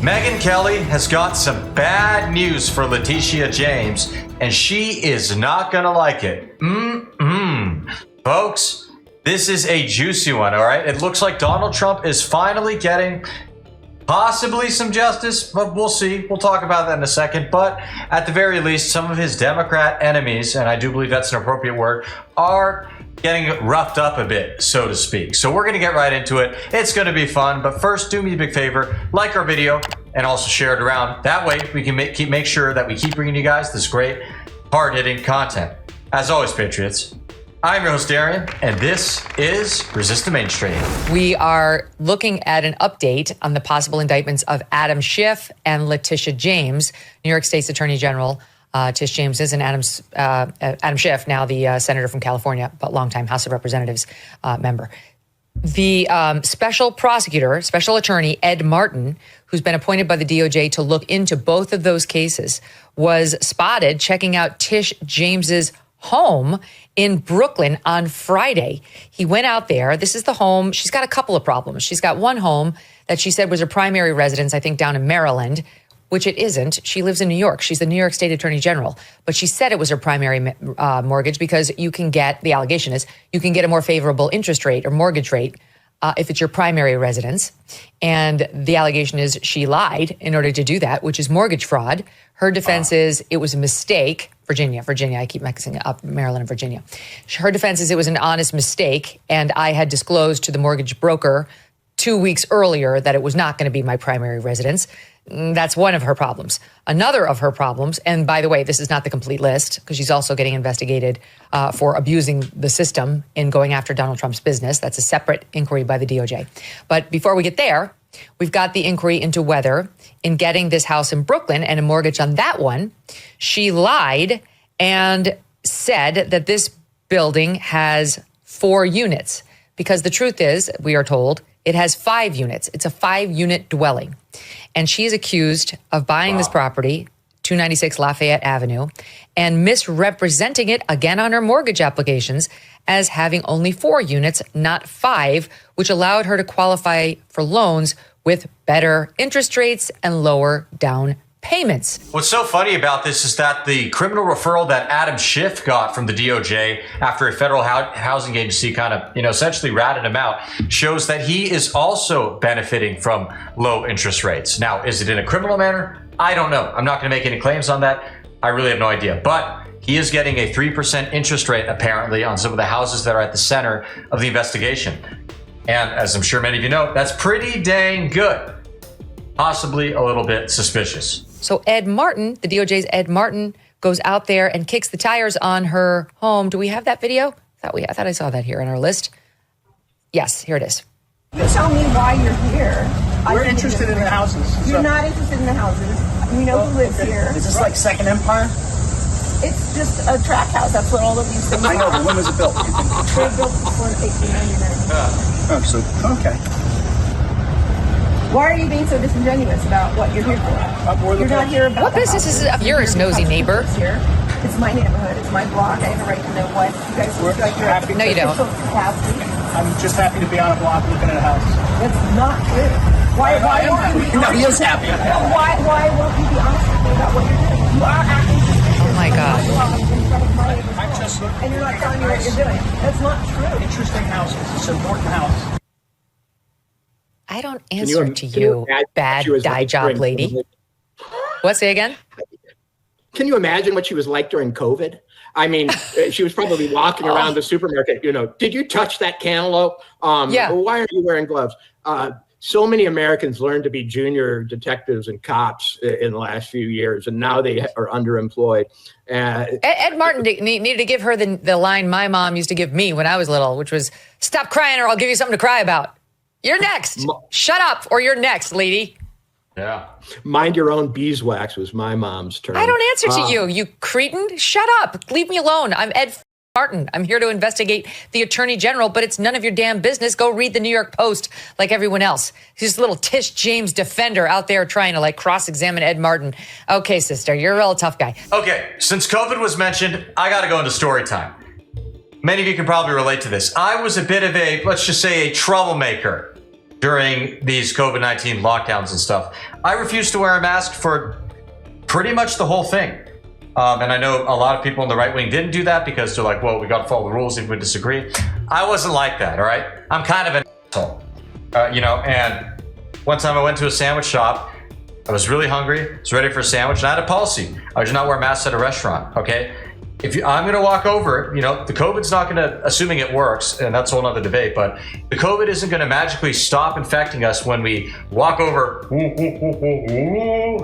Megyn Kelly has got some bad news for Letitia James, and she is not gonna like it. Folks, this is a juicy one, all right? It looks like Donald Trump is finally getting possibly some justice, but we'll see. We'll talk about that in a second. But at the very least, some of his Democrat enemies, and I do believe that's an appropriate word, are getting roughed up a bit, so to speak. So we're going to get right into it. It's going to be fun. But first, do me a big favor, like our video and also share it around. That way, we can make sure that we keep bringing you guys this great, hard-hitting content. As always, Patriots, I'm your host, Darian, and this is Resist the Mainstream. We are looking at an update on the possible indictments of Adam Schiff and Letitia James, New York State's Attorney General. Tish James is, and Adam Schiff, now the senator from California, but longtime House of Representatives member. The special prosecutor, special attorney, Ed Martin, who's been appointed by the DOJ to look into both of those cases, was spotted checking out Tish James's home in Brooklyn on Friday. He went out there. This is the home. She's got a couple of problems. She's got one home that she said was her primary residence, I think down in Maryland, which it isn't. She lives in New York. She's the New York State Attorney General. But she said it was her primary mortgage because you can get, the allegation is, you can get a more favorable interest rate or mortgage rate if it's your primary residence. And the allegation is she lied in order to do that, which is mortgage fraud. Her defense is it was a mistake. Virginia, I keep mixing up Maryland and Virginia. Her defense is it was an honest mistake, and I had disclosed to the mortgage broker 2 weeks earlier that it was not going to be my primary residence. That's one of her problems. Another of her problems, and by the way, this is not the complete list because she's also getting investigated for abusing the system in going after Donald Trump's business. That's a separate inquiry by the DOJ. But before we get there, we've got the inquiry into whether in getting this house in Brooklyn and a mortgage on that one, she lied and said that this building has 4 units because the truth is, we are told, it has 5 units. It's a 5-unit dwelling. And she is accused of buying this property, 296 Lafayette Avenue, and misrepresenting it again on her mortgage applications as having only 4 units, not 5, which allowed her to qualify for loans with better interest rates and lower down payments. What's so funny about this is that the criminal referral that Adam Schiff got from the DOJ after a federal housing agency kind of, essentially ratted him out, shows that he is also benefiting from low interest rates. Now, is it in a criminal manner? I don't know. I'm not going to make any claims on that. I really have no idea. But he is getting a 3% interest rate, apparently, on some of the houses that are at the center of the investigation. And as I'm sure many of you know, that's pretty dang good. Possibly a little bit suspicious. So Ed Martin, the DOJ's Ed Martin, goes out there and kicks the tires on her home. Do we have that video? I thought I saw that here on our list. Yes, here it is. You tell me why you're here. We're interested in the houses. You're not interested in the houses. We know who lives here. Is this like Second Empire? It's just a tract house. That's what all of these things are. I know, but when was it built? They were built before 1899. Oh, so, okay. Why are you being so disingenuous about what you're here for? You're not here about what business is of yours, nosy neighbor? Here. It's my neighborhood. It's my block. I have a right to know what you guys look like. You're happy. No, you don't. I'm just happy to be on a block looking at a house. That's not true. Why won't you be No, he is happy. Why won't you be honest with me about what you're doing? You are acting suspicious. Oh my God. In front of my neighborhood. I'm just looking. And you're not telling me what you're doing. That's not true. Interesting houses. It's an important house. I don't answer to you, bad dye job lady. What, say again? Can you imagine what she was like during COVID? I mean, she was probably walking around the supermarket, did you touch that cantaloupe? Yeah. Why aren't you wearing gloves? So many Americans learned to be junior detectives and cops in the last few years, and now they are underemployed. Ed Martin needed to give her the line my mom used to give me when I was little, which was, stop crying or I'll give you something to cry about. You're next. Shut up or you're next, lady. Yeah. Mind your own beeswax was my mom's term. I don't answer to you, you cretin. Shut up. Leave me alone. I'm Ed Martin. I'm here to investigate the Attorney General, but it's none of your damn business. Go read the New York Post like everyone else. He's a little Tish James defender out there trying to cross-examine Ed Martin. Okay, sister, you're a real tough guy. Okay, since COVID was mentioned, I got to go into story time. Many of you can probably relate to this. I was a bit of a, let's just say, a troublemaker during these COVID-19 lockdowns and stuff. I refused to wear a mask for pretty much the whole thing. And I know a lot of people in the right wing didn't do that because they're like, well, we got to follow the rules if we disagree. I wasn't like that, all right? I'm kind of an asshole, and one time I went to a sandwich shop. I was really hungry, I was ready for a sandwich, and I had a policy. I do not wear masks at a restaurant, okay? I'm going to walk over, the COVID's not going to, assuming it works, and that's a whole other debate, but the COVID isn't going to magically stop infecting us when we walk over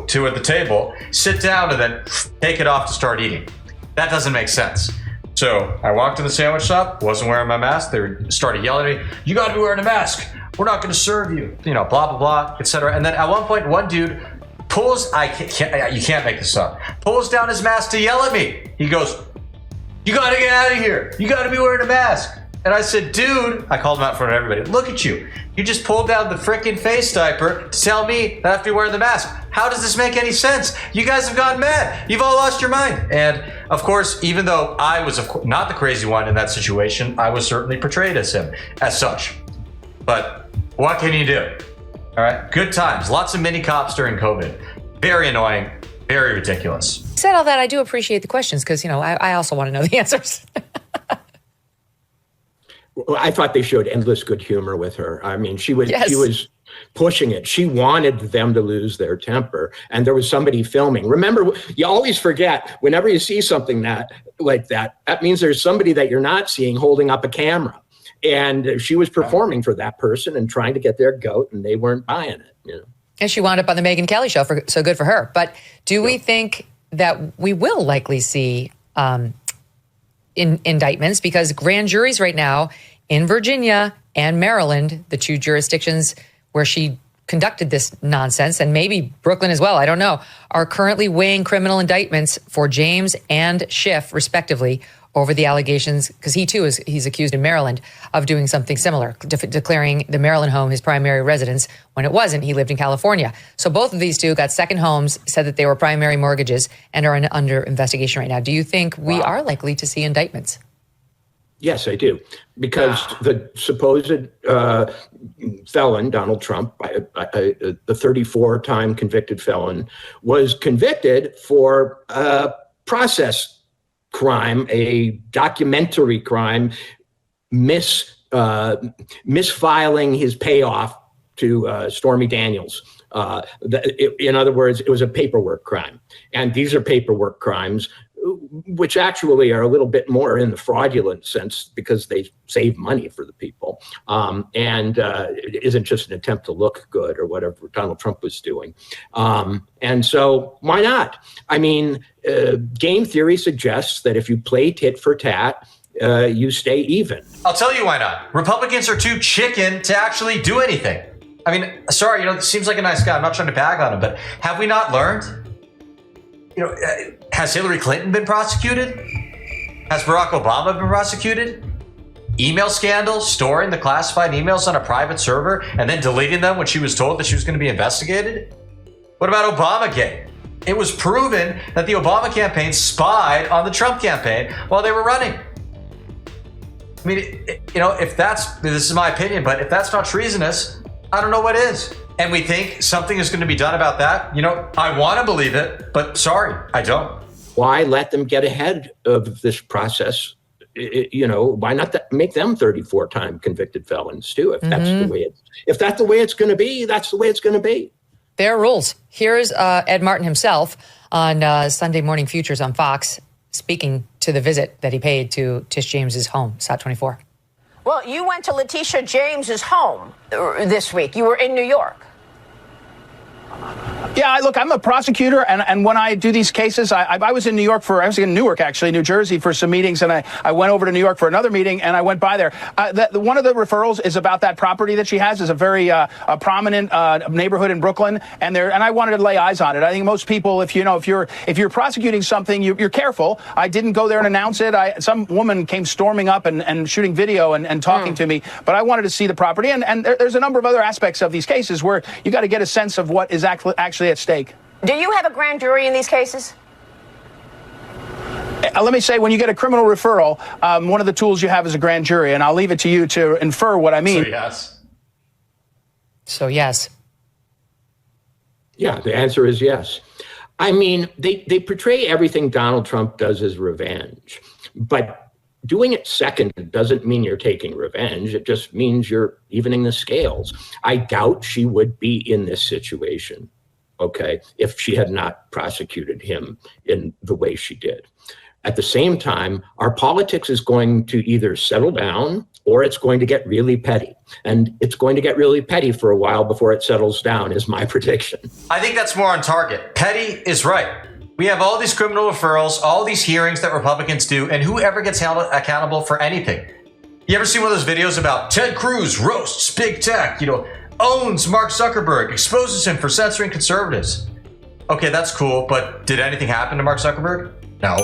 to the table, sit down, and then take it off to start eating. That doesn't make sense. So I walked to the sandwich shop, wasn't wearing my mask. They started yelling at me, you got to be wearing a mask. We're not going to serve you, blah, blah, blah, etc. And then at one point, one dude pulls, you can't make this up, pulls down his mask to yell at me. He goes, you gotta get out of here. You gotta be wearing a mask. And I said, dude, I called him out in front of everybody. Look at you. You just pulled down the freaking face diaper to tell me that I have to be wearing the mask. How does this make any sense? You guys have gone mad. You've all lost your mind. And of course, even though I was not the crazy one in that situation, I was certainly portrayed as him, as such. But what can you do? All right, good times. Lots of mini cops during COVID. Very annoying, very ridiculous. Said all that, I do appreciate the questions because, I also want to know the answers. Well, I thought they showed endless good humor with her. I mean, she was pushing it. She wanted them to lose their temper. And there was somebody filming. Remember, you always forget, whenever you see something like that, that means there's somebody that you're not seeing holding up a camera. And she was performing for that person and trying to get their goat, and they weren't buying it. And she wound up on the Megyn Kelly show, so good for her. But do we think that we will likely see indictments? Because grand juries right now in Virginia and Maryland, the two jurisdictions where she conducted this nonsense, and maybe Brooklyn as well, I don't know, are currently weighing criminal indictments for James and Schiff, respectively, over the allegations, because he too he's accused in Maryland of doing something similar, declaring the Maryland home his primary residence when it wasn't. He lived in California. So both of these two got second homes, said that they were primary mortgages, and are under investigation right now. Do you think we are likely to see indictments? Yes, I do, because the supposed felon, Donald Trump, the 34-time convicted felon, was convicted for process crime, a documentary crime, misfiling his payoff to Stormy Daniels. In other words, it was a paperwork crime. And these are paperwork crimes, which actually are a little bit more in the fraudulent sense because they save money for the people. And it isn't just an attempt to look good or whatever Donald Trump was doing. And so why not? I mean, game theory suggests that if you play tit for tat, you stay even. I'll tell you why not. Republicans are too chicken to actually do anything. I mean, sorry, it seems like a nice guy. I'm not trying to bag on him, but have we not learned? Has Hillary Clinton been prosecuted? Has Barack Obama been prosecuted? Email scandal, storing the classified emails on a private server and then deleting them when she was told that she was going to be investigated? What about Obamagate? It was proven that the Obama campaign spied on the Trump campaign while they were running. I mean, if this is my opinion, but if that's not treasonous, I don't know what is. And we think something is going to be done about that. I want to believe it, but sorry, I don't. Why let them get ahead of this process? Why not make them 34-time convicted felons too? If that's the way it's going to be, that's the way it's going to be. There are rules. Here's Ed Martin himself on Sunday Morning Futures on Fox, speaking to the visit that he paid to Tish James's home, SOT 24. Well, you went to Letitia James's home this week. You were in New York. Yeah, look, I'm a prosecutor, and when I do these cases, I was in New York I was in Newark, actually, New Jersey, for some meetings, and I went over to New York for another meeting, and I went by there. One of the referrals is about that property that she has. Is a very prominent neighborhood in Brooklyn, and I wanted to lay eyes on it. I think most people, if you're prosecuting something, you're careful. I didn't go there and announce it. Some woman came storming up and shooting video and talking to me, but I wanted to see the property, and there's a number of other aspects of these cases where you got to get a sense of what is actually at stake. Do you have a grand jury in these cases? Let me say, when you get a criminal referral, one of the tools you have is a grand jury, and I'll leave it to you to infer what I mean. So yes. So, yes. Yeah, the answer is yes. I mean, they portray everything Donald Trump does as revenge, but doing it second doesn't mean you're taking revenge. It just means you're evening the scales. I doubt she would be in this situation, okay, if she had not prosecuted him in the way she did. At the same time, our politics is going to either settle down or it's going to get really petty. And it's going to get really petty for a while before it settles down, is my prediction. I think that's more on target. Petty is right. We have all these criminal referrals, all these hearings that Republicans do, and whoever gets held accountable for anything. You ever see one of those videos about Ted Cruz roasts big tech, owns Mark Zuckerberg, exposes him for censoring conservatives? Okay, that's cool, but did anything happen to Mark Zuckerberg? No.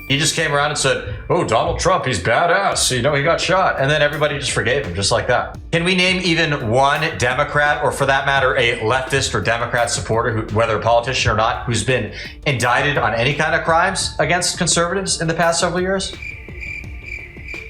He just came around and said, oh, Donald Trump, he's badass. He got shot. And then everybody just forgave him, just like that. Can we name even one Democrat, or for that matter, a leftist or Democrat supporter, whether a politician or not, who's been indicted on any kind of crimes against conservatives in the past several years?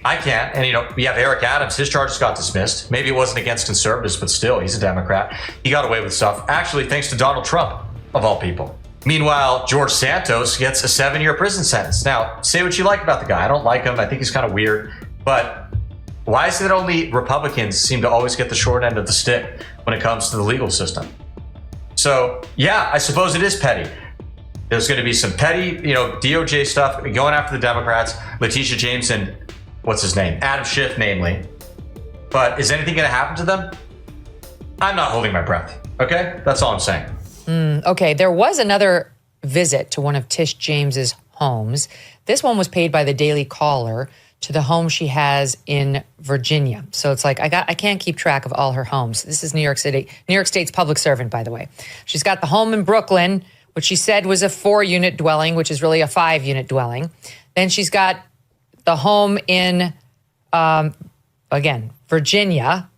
I can't. And, we have Eric Adams. His charges got dismissed. Maybe it wasn't against conservatives, but still, he's a Democrat. He got away with stuff, actually, thanks to Donald Trump, of all people. Meanwhile, George Santos gets a 7-year prison sentence. Now, say what you like about the guy. I don't like him. I think he's kind of weird. But why is it that only Republicans seem to always get the short end of the stick when it comes to the legal system? So, yeah, I suppose it is petty. There's going to be some petty, DOJ stuff going after the Democrats, Letitia James and what's his name? Adam Schiff, namely. But is anything going to happen to them? I'm not holding my breath. Okay? That's all I'm saying. Okay, there was another visit to one of Tish James's homes. This one was paid by the Daily Caller to the home she has in Virginia. So it's like, I can't keep track of all her homes. This is New York State's public servant, by the way. She's got the home in Brooklyn, which she said was a 4-unit dwelling, which is really a 5-unit dwelling. Then she's got the home in, Virginia.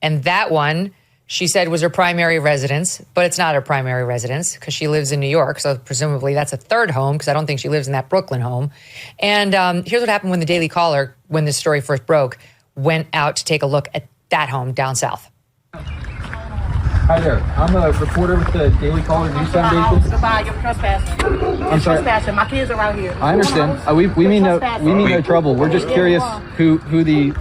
And that one, she said, was her primary residence, but it's not her primary residence because she lives in New York. So presumably that's a third home because I don't think she lives in that Brooklyn home. And here's what happened when the Daily Caller, when this story first broke, went out to take a look at that home down south. Hi there. I'm a reporter with the Daily Caller News Foundation. Goodbye, you're trespassing. I'm sorry. Trespassing. My kids are out here. I understand. We mean no trouble. We're just curious who the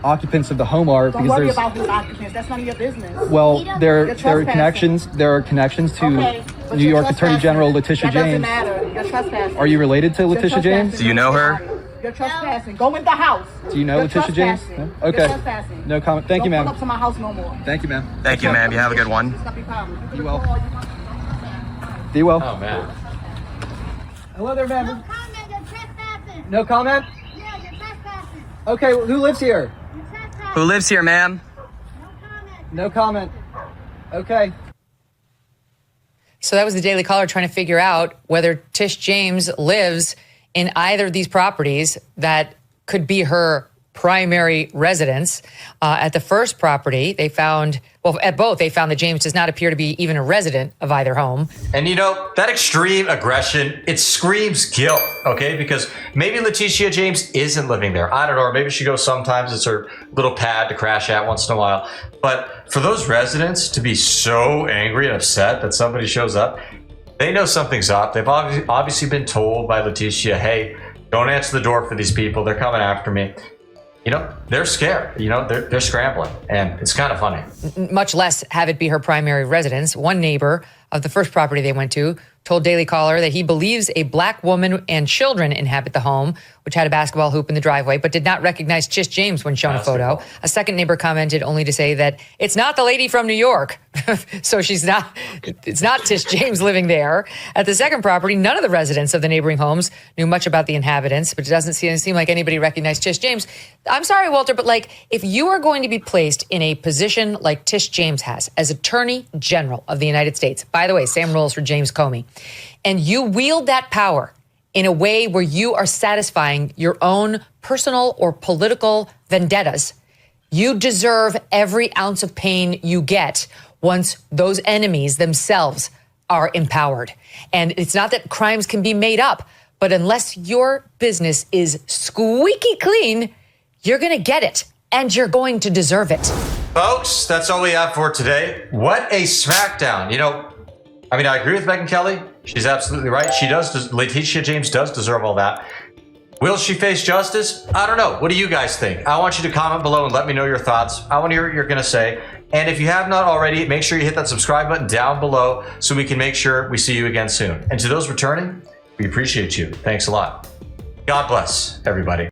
occupants of the home are, Don't worry about who's occupants. That's none of your business. Well, there are connections to New York Attorney General Letitia James. That doesn't matter. You're trespassing. Are you related to Letitia James? Do you know her? You're trespassing. Go in the house. Do you know Letitia James? No? Okay. You're trespassing. No comment. Thank you, ma'am. Don't come up to my house no more. Thank you, ma'am. Thank you, ma'am. You have a good one. Be well. Be well. Oh, man. Hello there, ma'am. No comment, you're trespassing. No comment? Yeah, you're trespassing. Okay, well, who lives here? You're trespassing. Who lives here, ma'am? No comment. No comment. Okay. So that was the Daily Caller trying to figure out whether Tish James lives in either of these properties that could be her primary residence. At the first property, at both, they found that James does not appear to be even a resident of either home. And that extreme aggression, it screams guilt, okay? Because maybe Letitia James isn't living there. I don't know, or maybe she goes sometimes. It's her little pad to crash at once in a while. But for those residents to be so angry and upset that somebody shows up, they know something's up. They've obviously been told by Letitia, hey, don't answer the door for these people. They're coming after me. They're scared. They're scrambling, and it's kind of funny. Much less have it be her primary residence. One neighbor of the first property they went to told Daily Caller that he believes a black woman and children inhabit the home, which had a basketball hoop in the driveway, but did not recognize Tish James when shown a photo. A second neighbor commented only to say that it's not the lady from New York. So it's not Tish James living there. At the second property, none of the residents of the neighboring homes knew much about the inhabitants, but it doesn't seem like anybody recognized Tish James. I'm sorry, Walter, but if you are going to be placed in a position like Tish James has as Attorney General of the United States, by the way, same rules for James Comey, and you wield that power in a way where you are satisfying your own personal or political vendettas, you deserve every ounce of pain you get once those enemies themselves are empowered. And it's not that crimes can be made up, but unless your business is squeaky clean, you're going to get it and you're going to deserve it. Folks, that's all we have for today. What a smackdown. You know, I mean, I agree with Megyn Kelly. She's absolutely right. She does. Letitia James does deserve all that. Will she face justice? I don't know. What do you guys think? I want you to comment below and let me know your thoughts. I want to hear what you're going to say. And if you have not already, make sure you hit that subscribe button down below so we can make sure we see you again soon. And to those returning, we appreciate you. Thanks a lot. God bless, everybody.